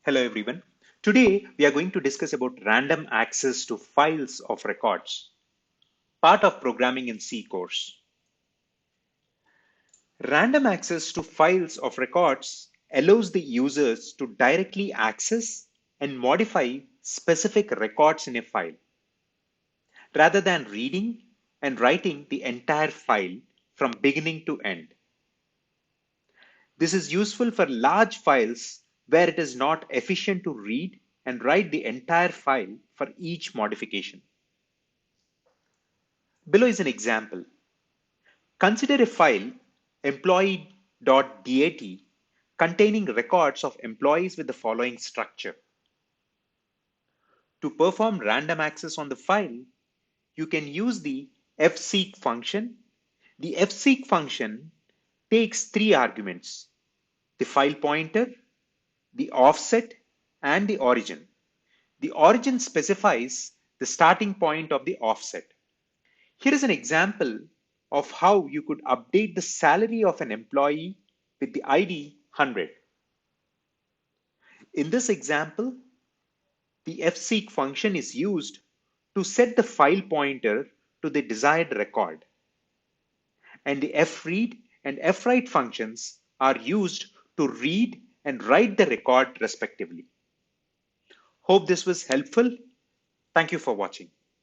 Hello everyone. Today we are going to discuss about random access to files of records, part of programming in C course. Random access to files of records allows the users to directly access and modify specific records in a file rather than reading and writing the entire file from beginning to end. This is useful for large files where it is not efficient to read and write the entire file for each modification. Below is an example. Consider a file employee.dat containing records of employees with the following structure. To perform random access on the file, you can use the fseek function. The fseek function takes three arguments: the file pointer, the offset, and the origin. The origin specifies the starting point of the offset. Here is an example of how you could update the salary of an employee with the ID 100. In this example, the fseek function is used to set the file pointer to the desired record, and the fread and fwrite functions are used to read and write the record respectively. Hope this was helpful. Thank you for watching.